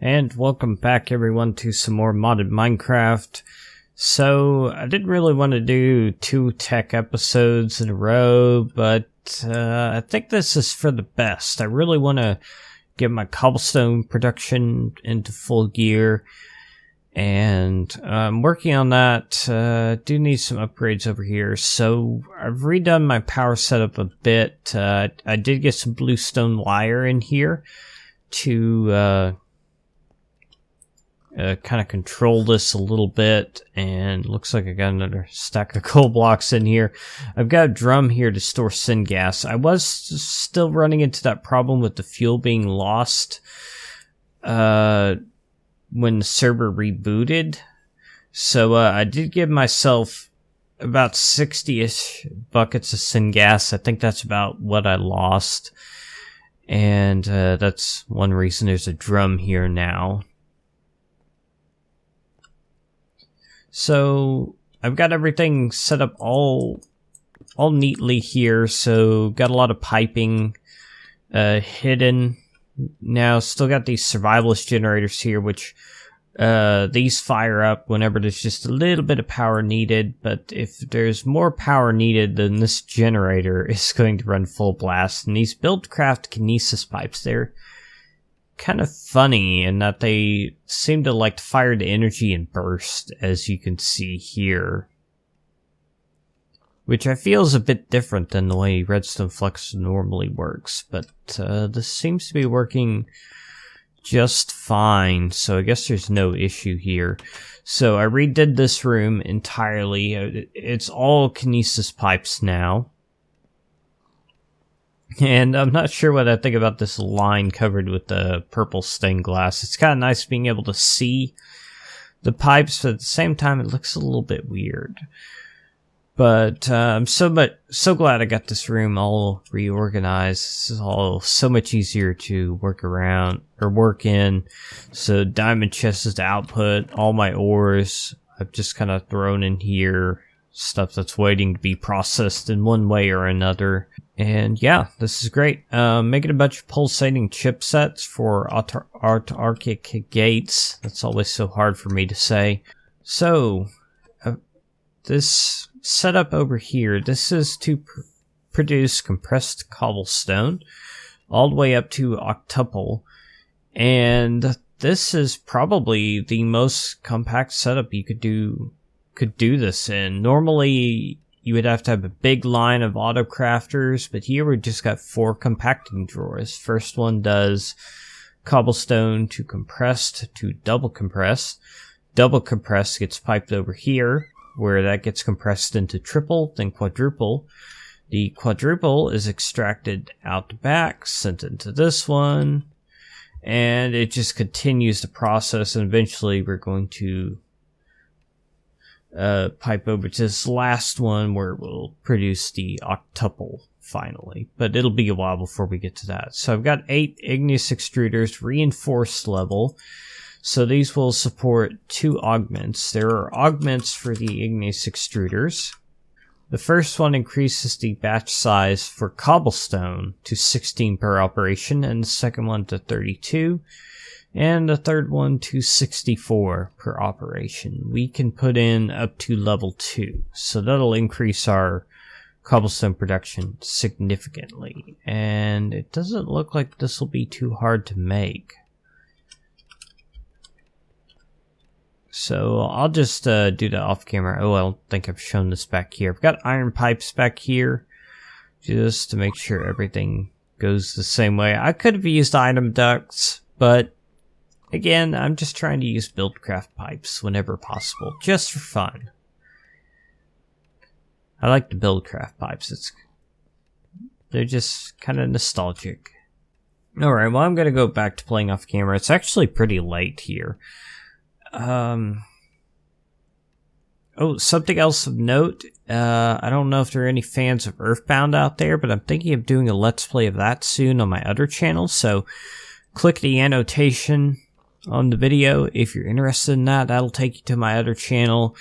And welcome back everyone to some more modded Minecraft. So, I didn't really want to do 2 tech episodes in a row, but I think this is for the best. I really want to get my cobblestone production into full gear, and I'm working on that. Do need some upgrades over here. So, I've redone my power setup a bit. I did get some bluestone wire in here to kind of control this a little bit, and looks like I got another stack of coal blocks in here. I've got a drum here to store syngas. I was still running into that problem with the fuel being lost when the server rebooted, so I did give myself about 60-ish buckets of syngas. I think that's about what I lost, and that's one reason there's a drum here now. So I've got everything set up all neatly here. So got a lot of piping hidden. Now still got these survivalist generators here, which these fire up whenever there's just a little bit of power needed. But if there's more power needed, then this generator is going to run full blast. And these Buildcraft kinesis pipes, they're kind of funny in that they seem to like to fire the energy in burst, as you can see here, which I feel is a bit different than the way Redstone Flux normally works, but this seems to be working just fine, so I guess there's no issue here. So I redid this room entirely. It's all kinesis pipes now. And I'm not sure what I think about this line covered with the purple stained glass. It's kind of nice being able to see the pipes, but at the same time it looks a little bit weird. But I'm so glad I got this room all reorganized. This is all so much easier to work around, or work in. So diamond chest is the output. All my ores I've just kind of thrown in here. Stuff that's waiting to be processed in one way or another. And yeah, this is great. Making a bunch of pulsating chipsets for autarkic gates. That's always so hard for me to say. So, this setup over here, this is to produce compressed cobblestone all the way up to octuple. And this is probably the most compact setup you could do this in. Normally you would have to have a big line of auto crafters, but here we just got 4 compacting drawers. First one does cobblestone to compressed to double compressed. Double compressed gets piped over here, where that gets compressed into triple, then quadruple. The quadruple is extracted out the back, sent into this one, and it just continues the process, and eventually we're going to pipe over to this last one where it will produce the octuple finally, but it'll be a while before we get to that. So I've got 8 igneous extruders, reinforced level, so these will support 2 augments. There are augments for the igneous extruders. The first one increases the batch size for cobblestone to 16 per operation, and the second one to 32. And the third one to 64 per operation. We can put in up to level 2, so that'll increase our cobblestone production significantly. And it doesn't look like this will be too hard to make. So I'll just do that off camera. Oh, I don't think I've shown this back here. I've got iron pipes back here, just to make sure everything goes the same way. I could have used item ducts, but again, I'm just trying to use Buildcraft pipes whenever possible, just for fun. I like the Buildcraft pipes. They're just kind of nostalgic. Alright, well, I'm going to go back to playing off camera. It's actually pretty late here. Oh, something else of note. I don't know if there are any fans of Earthbound out there, but I'm thinking of doing a Let's Play of that soon on my other channel, so click the annotation on the video if you're interested in that. That'll take you to my other channel,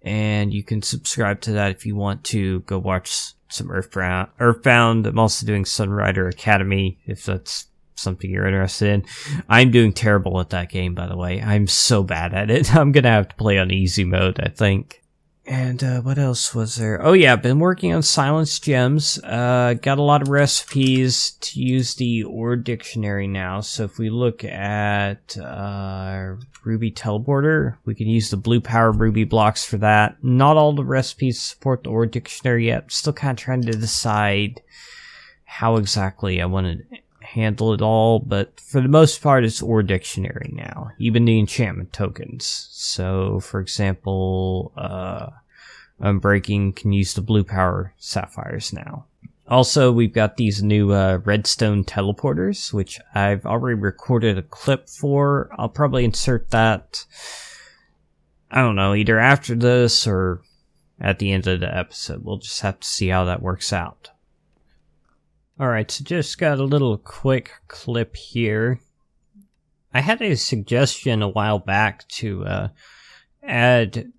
and you can subscribe to that if you want to go watch some Earthbound. I'm also doing Sunrider Academy, if that's something you're interested in. I'm doing terrible at that game, by the way. I'm so bad at it. I'm gonna have to play on easy mode, I think. And what else was there? Oh yeah, I've been working on Silence Gems. Got a lot of recipes to use the ore dictionary now. So if we look at Ruby Teleporter, we can use the blue power ruby blocks for that. Not all the recipes support the ore dictionary yet. Still kind of trying to decide how exactly I want to handle it all, but for the most part it's ore dictionary now, even the enchantment tokens. So for example, Unbreaking can use the blue power sapphires now. Also, we've got these new Redstone Teleporters, which I've already recorded a clip for. I'll probably insert that, I don't know, either after this or at the end of the episode. We'll just have to see how that works out. Alright, so just got a little quick clip here. I had a suggestion a while back to add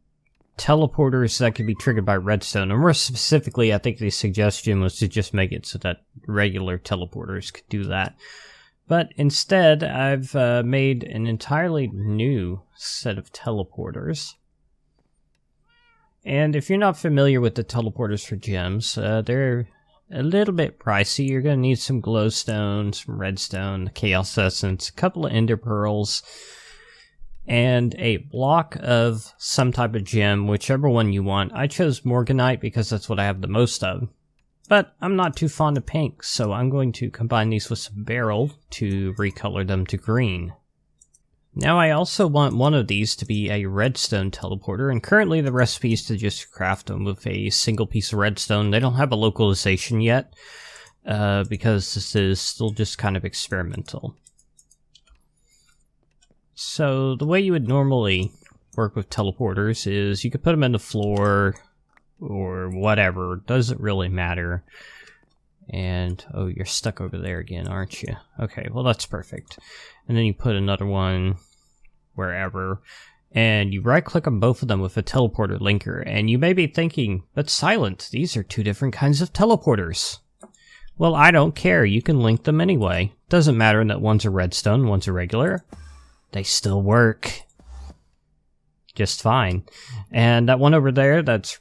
teleporters that could be triggered by redstone, and more specifically, I think the suggestion was to just make it so that regular teleporters could do that. But instead, I've made an entirely new set of teleporters. And if you're not familiar with the teleporters for gems, they're a little bit pricey. You're going to need some glowstone, some redstone, chaos essence, a couple of ender pearls, and a block of some type of gem, whichever one you want. I chose Morganite because that's what I have the most of. But I'm not too fond of pink, so I'm going to combine these with some beryl to recolor them to green. Now I also want one of these to be a redstone teleporter, and currently the recipe is to just craft them with a single piece of redstone. They don't have a localization yet, because this is still just kind of experimental. So the way you would normally work with teleporters is you could put them in the floor or whatever, doesn't really matter. And, oh, you're stuck over there again, aren't you? Okay, well that's perfect. And then you put another one wherever, and you right-click on both of them with a teleporter linker, and you may be thinking, but Silent, these are two different kinds of teleporters. Well, I don't care, you can link them anyway. Doesn't matter that one's a redstone, one's a regular. They still work just fine. And that one over there, that's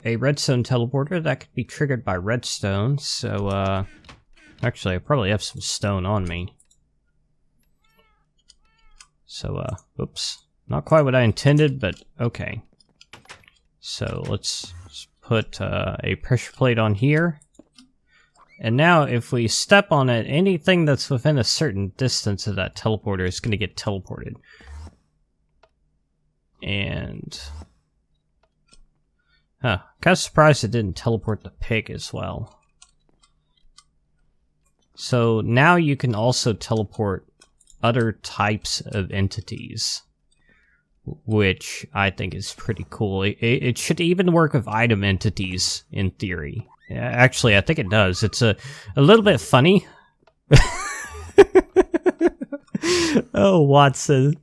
a redstone teleporter that could be triggered by redstone. So, actually, I probably have some stone on me. So, oops. Not quite what I intended, but okay. So, let's put a pressure plate on here. And now, if we step on it, anything that's within a certain distance of that teleporter is going to get teleported. And kind of surprised it didn't teleport the pig as well. So now you can also teleport other types of entities, which I think is pretty cool. It should even work with item entities in theory. Actually, I think it does. It's a little bit funny. Oh, Watson.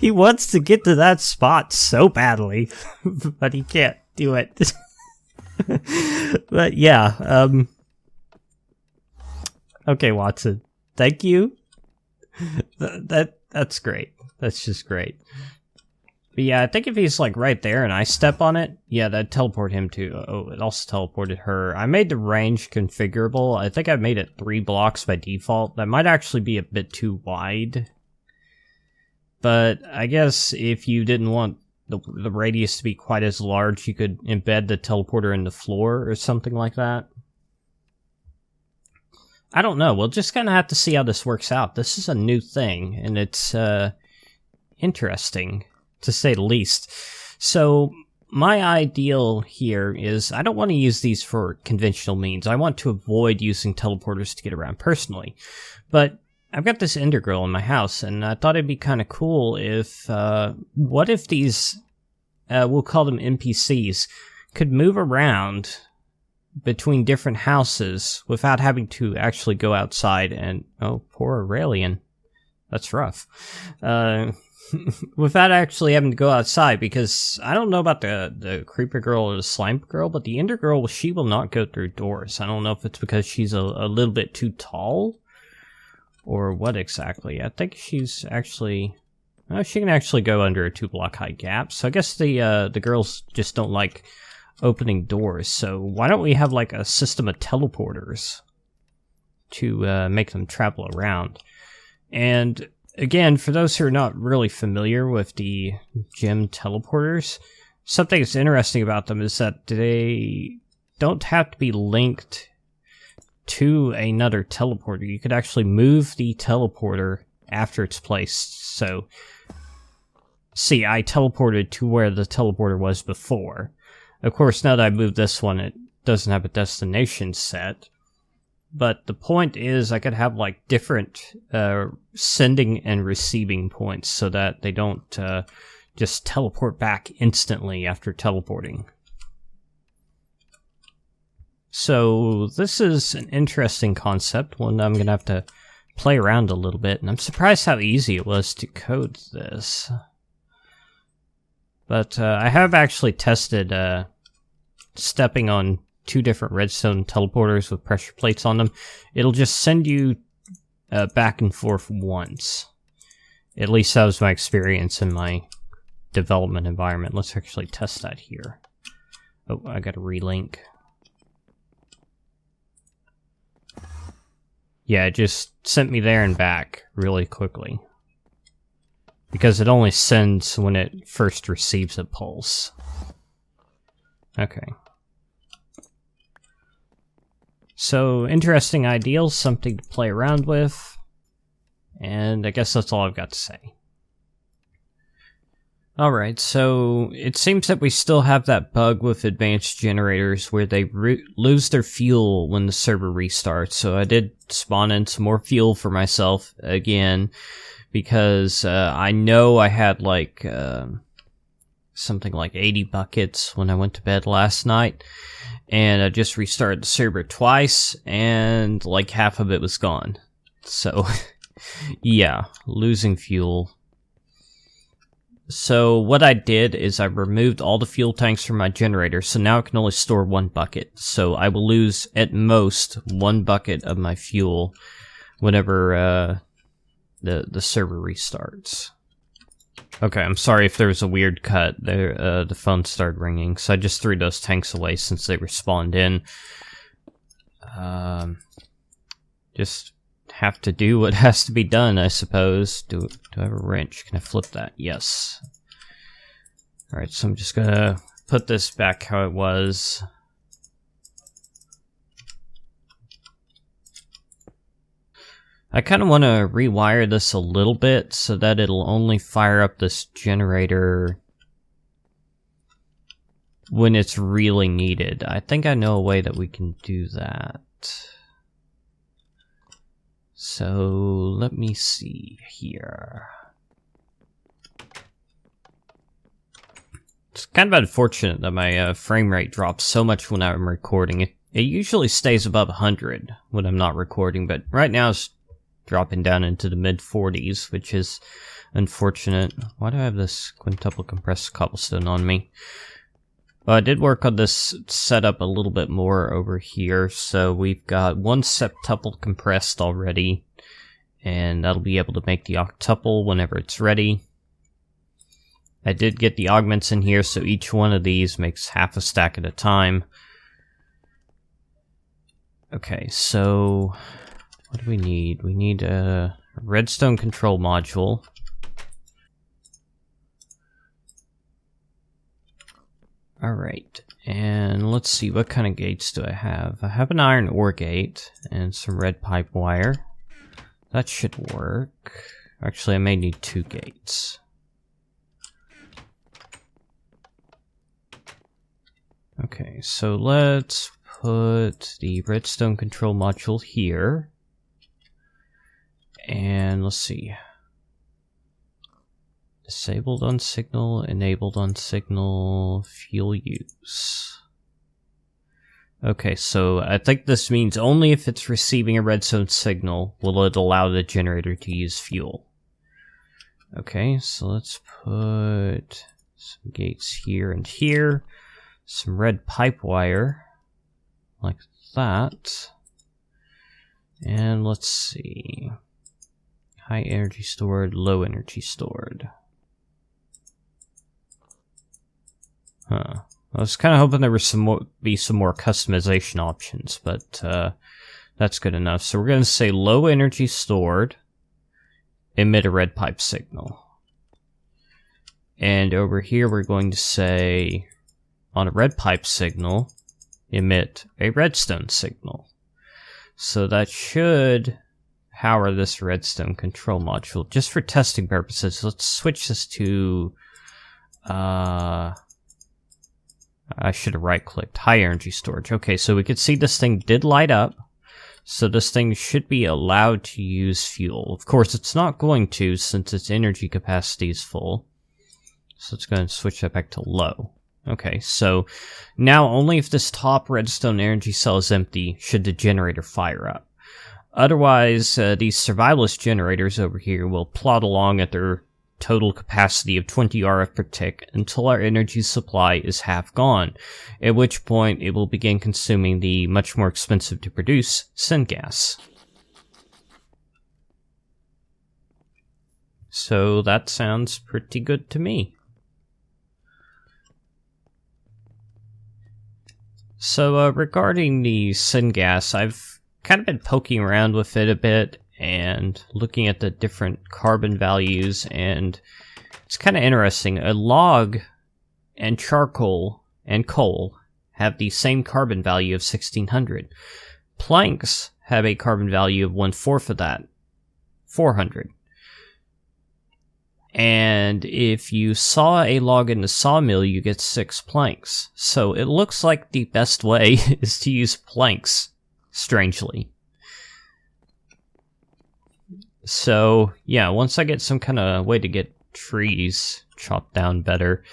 He wants to get to that spot so badly, but he can't do it. But yeah, okay, Watson. Thank you. That's great. That's just great. But yeah, I think if he's like right there and I step on it, yeah, that'd teleport him to. Oh, it also teleported her. I made the range configurable. I think I made it 3 blocks by default. That might actually be a bit too wide. But I guess if you didn't want the radius to be quite as large, you could embed the teleporter in the floor or something like that. I don't know. We'll just kind of have to see how this works out. This is a new thing, and it's interesting, to say the least. So my ideal here is I don't want to use these for conventional means. I want to avoid using teleporters to get around personally. But I've got this ender girl in my house, and I thought it'd be kind of cool if, what if these, we'll call them NPCs, could move around between different houses without having to actually go outside and, oh, poor Aurelian. That's rough. Without actually having to go outside, because I don't know about the creeper girl or the slime girl, but the ender girl, she will not go through doors. I don't know if it's because she's a little bit too tall or what exactly. I think she's actually... she can actually go under a 2-block high gap. So I guess the girls just don't like opening doors. So why don't we have like a system of teleporters to make them travel around? And again, for those who are not really familiar with the gem teleporters, something that's interesting about them is that they don't have to be linked to another teleporter. You could actually move the teleporter after it's placed. So, see, I teleported to where the teleporter was before. Of course, now that I moved this one, it doesn't have a destination set. But the point is, I could have like different sending and receiving points so that they don't just teleport back instantly after teleporting. So this is an interesting concept, one I'm going to have to play around a little bit, and I'm surprised how easy it was to code this. But I have actually tested stepping on 2 different redstone teleporters with pressure plates on them. It'll just send you back and forth once. At least that was my experience in my development environment. Let's actually test that here. Oh, I got to relink. Yeah, it just sent me there and back really quickly. Because it only sends when it first receives a pulse. Okay. So, interesting ideals, something to play around with. And I guess that's all I've got to say. Alright, so it seems that we still have that bug with advanced generators where they lose their fuel when the server restarts. So I did spawn in some more fuel for myself again, because I know I had like something like 80 buckets when I went to bed last night. And I just restarted the server twice, and like half of it was gone. So, yeah, losing fuel. So what I did is I removed all the fuel tanks from my generator, so now I can only store 1 bucket. So I will lose at most 1 bucket of my fuel whenever the server restarts. Okay, I'm sorry if there was a weird cut. There, the phone started ringing, so I just threw those tanks away since they respawned in. Just have to do what has to be done, I suppose. Do I have a wrench? Can I flip that? Yes. Alright, so I'm just gonna put this back how it was. I kind of want to rewire this a little bit so that it'll only fire up this generator when it's really needed. I think I know a way that we can do that. So let me see here. It's kind of unfortunate that my frame rate drops so much when I'm recording. It usually stays above 100 when I'm not recording, but right now it's dropping down into the mid-40s, which is unfortunate. Why do I have this quintuple compressed cobblestone on me? Well, I did work on this setup a little bit more over here, so we've got 1 septuple compressed already, and that'll be able to make the octuple whenever it's ready. I did get the augments in here, so each one of these makes half a stack at a time. Okay, so what do we need? We need a redstone control module. Alright, and let's see, what kind of gates do I have? I have an iron ore gate and some red pipe wire. That should work. Actually, I may need 2 gates. Okay, so let's put the redstone control module here. And let's see. Disabled on signal, enabled on signal, fuel use. Okay, so I think this means only if it's receiving a redstone signal will it allow the generator to use fuel. Okay, so let's put some gates here and here. Some red pipe wire, like that. And let's see. High energy stored, low energy stored. Huh. I was kind of hoping there was be some more customization options, but that's good enough. So we're going to say low energy stored, emit a red pipe signal. And over here we're going to say, on a red pipe signal, emit a redstone signal. So that should power this redstone control module. Just for testing purposes, let's switch this to... I should have right-clicked. High energy storage. Okay, so we could see this thing did light up. So this thing should be allowed to use fuel. Of course, it's not going to since its energy capacity is full. So let's go ahead and switch that back to low. Okay, so now only if this top redstone energy cell is empty should the generator fire up. Otherwise, these survivalist generators over here will plod along at their total capacity of 20 RF per tick until our energy supply is half gone, at which point it will begin consuming the much more expensive to produce syngas. So that sounds pretty good to me. So regarding the syngas, I've kind of been poking around with it a bit and looking at the different carbon values, and it's kind of interesting. A log and charcoal and coal have the same carbon value of 1600. Planks have a carbon value of 1/4 of that, 400. And if you saw a log in the sawmill, you get 6 planks. So it looks like the best way is to use planks, strangely. So, yeah, once I get some kind of way to get trees chopped down better,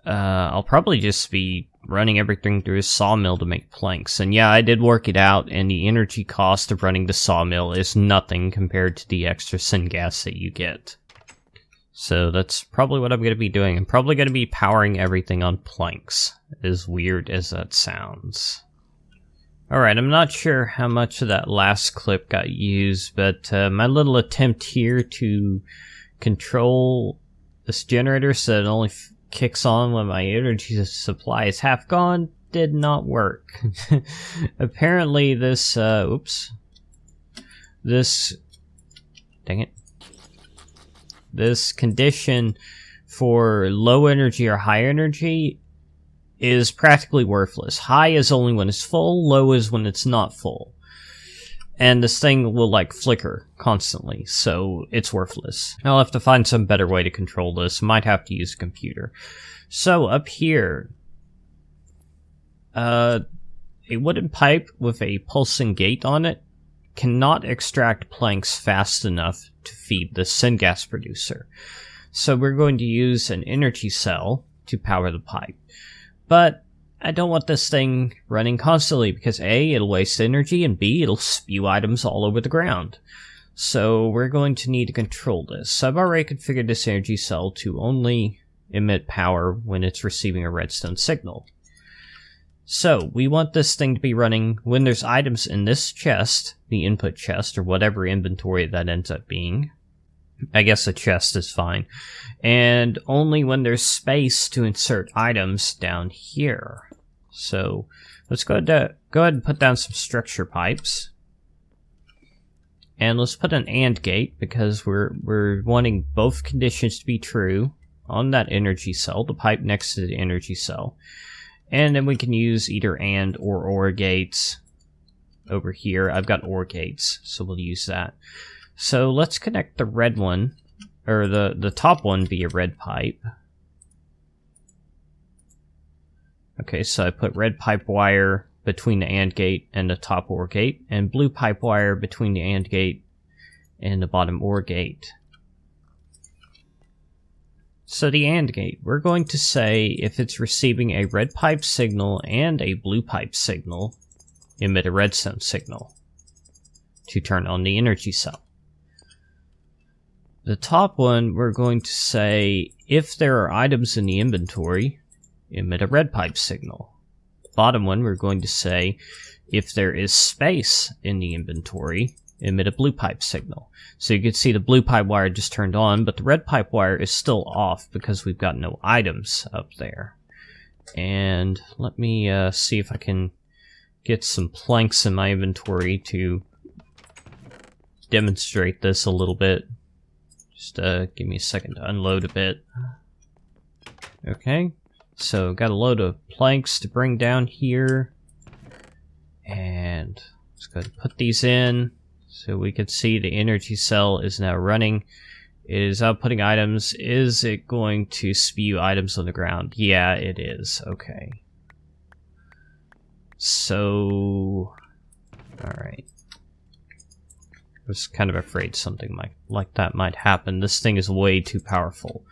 I'll probably just be running everything through a sawmill to make planks. And yeah, I did work it out, and the energy cost of running the sawmill is nothing compared to the extra syngas that you get. So that's probably what I'm going to be doing. I'm probably going to be powering everything on planks, as weird as that sounds. Alright, I'm not sure how much of that last clip got used, but my little attempt here to control this generator so that it only kicks on when my energy supply is half gone did not work. Apparently this, dang it. This condition for low energy or high energy is practically worthless. High is only when it's full, low is when it's not full. And this thing will like flicker constantly, so it's worthless. I'll have to find some better way to control this. Might have to use a computer. So up here, a wooden pipe with a pulsing gate on it cannot extract planks fast enough to feed the syngas producer. So we're going to use an energy cell to power the pipe. But I don't want this thing running constantly because A, it'll waste energy, and B, it'll spew items all over the ground. So we're going to need to control this. So I've already configured this energy cell to only emit power when it's receiving a redstone signal. So we want this thing to be running when there's items in this chest, the input chest, or whatever inventory that ends up being. I guess a chest is fine. And only when there's space to insert items down here. So let's go ahead and put down some structure pipes. And let's put an AND gate because we're wanting both conditions to be true on that energy cell, the pipe next to the energy cell. And then we can use either AND or OR gates over here. I've got OR gates, so we'll use that. So let's connect the red one, or the top one via red pipe. Okay, so I put red pipe wire between the AND gate and the top OR gate, and blue pipe wire between the AND gate and the bottom OR gate. So the AND gate, we're going to say if it's receiving a red pipe signal and a blue pipe signal, emit a redstone signal to turn on the energy cell. The top one, we're going to say, if there are items in the inventory, emit a red pipe signal. The bottom one, we're going to say, if there is space in the inventory, emit a blue pipe signal. So you can see the blue pipe wire just turned on, but the red pipe wire is still off because we've got no items up there. And let me see if I can get some planks in my inventory to demonstrate this a little bit. Just give me a second to unload a bit. Okay, so got a load of planks to bring down here. And let's go ahead and put these in. So we can see the energy cell is now running. It is outputting items. Is it going to spew items on the ground? Yeah, it is. Okay. So, alright. I was kind of afraid something like that might happen. This thing is way too powerful.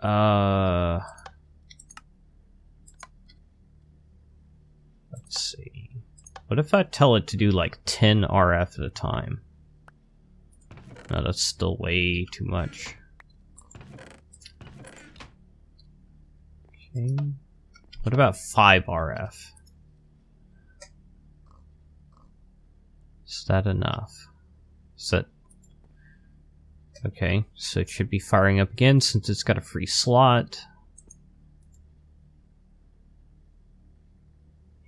Let's see. What if I tell it to do like 10 RF at a time? No, that's still way too much. Okay. What about 5 RF? Is that enough? Is that... Okay, so it should be firing up again since it's got a free slot.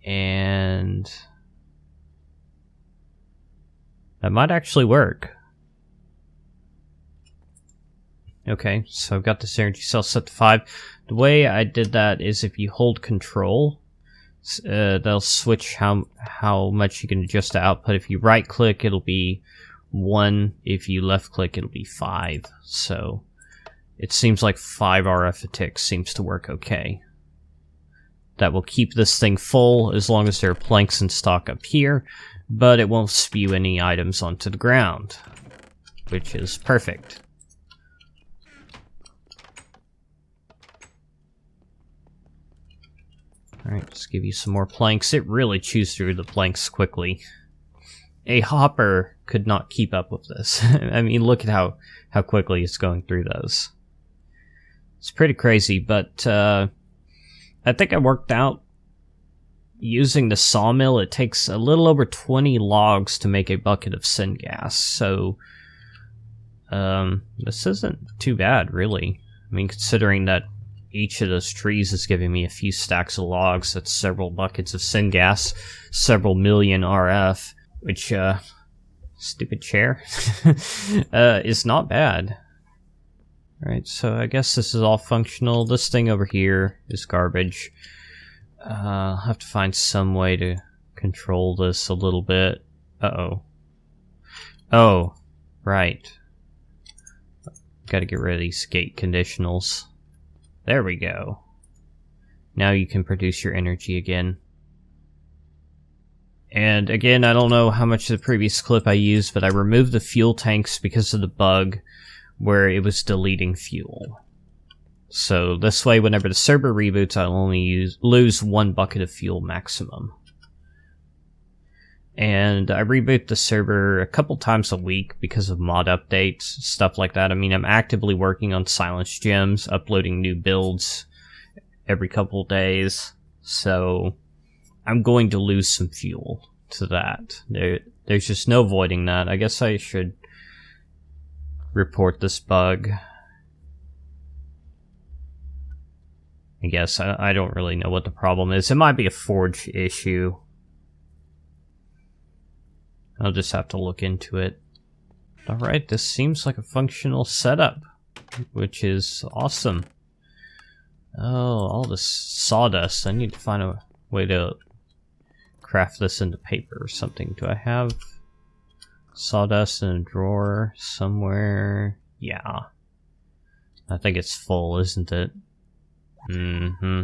And... that might actually work. Okay, so I've got this energy cell set to 5. The way I did that is if you hold control, they'll switch how much you can adjust the output. If you right click, it'll be 1. If you left click, it'll be 5. So it seems like 5 RF a tick seems to work okay. That will keep this thing full as long as there are planks in stock up here, but it won't spew any items onto the ground, which is perfect. Alright, just give you some more planks. It really chews through the planks quickly. A hopper could not keep up with this. I mean, look at how quickly it's going through those. It's pretty crazy, but I think I worked out using the sawmill, it takes a little over 20 logs to make a bucket of syngas, so this isn't too bad, really. I mean, considering that each of those trees is giving me a few stacks of logs, that's several buckets of syngas, several million RF, which, stupid chair, is not bad. Alright, so I guess this is all functional. This thing over here is garbage. I'll have to find some way to control this a little bit. Uh-oh. Oh, right. Gotta get rid of these gate conditionals. There we go. Now you can produce your energy again. And again, I don't know how much of the previous clip I used, but I removed the fuel tanks because of the bug where it was deleting fuel. So this way, whenever the server reboots, I'll only lose 1 bucket of fuel maximum. And I reboot the server a couple times a week because of mod updates, stuff like that. I mean, I'm actively working on Silence Gems, uploading new builds every couple days. So I'm going to lose some fuel to that. There's just no avoiding that. I guess I should report this bug. I guess I don't really know what the problem is. It might be a forge issue. I'll just have to look into it. Alright, this seems like a functional setup, which is awesome. Oh, all this sawdust. I need to find a way to craft this into paper or something. Do I have sawdust in a drawer somewhere? Yeah. I think it's full, isn't it? Mm-hmm.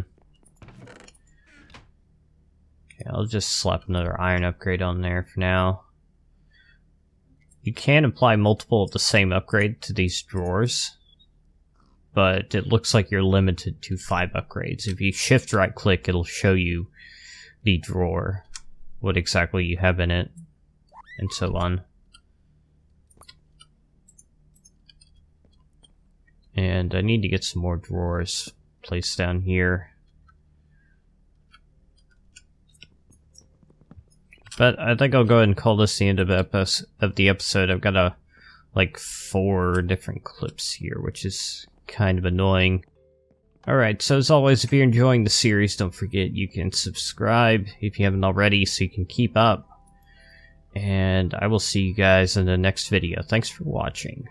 Okay, I'll just slap another iron upgrade on there for now. You can apply multiple of the same upgrade to these drawers, but it looks like you're limited to 5 upgrades. If you shift right click, it'll show you the drawer, what exactly you have in it, and so on. And I need to get some more drawers placed down here. But I think I'll go ahead and call this the end of the episode. I've got like 4 different clips here, which is kind of annoying. Alright, so as always, if you're enjoying the series, don't forget you can subscribe if you haven't already so you can keep up. And I will see you guys in the next video. Thanks for watching.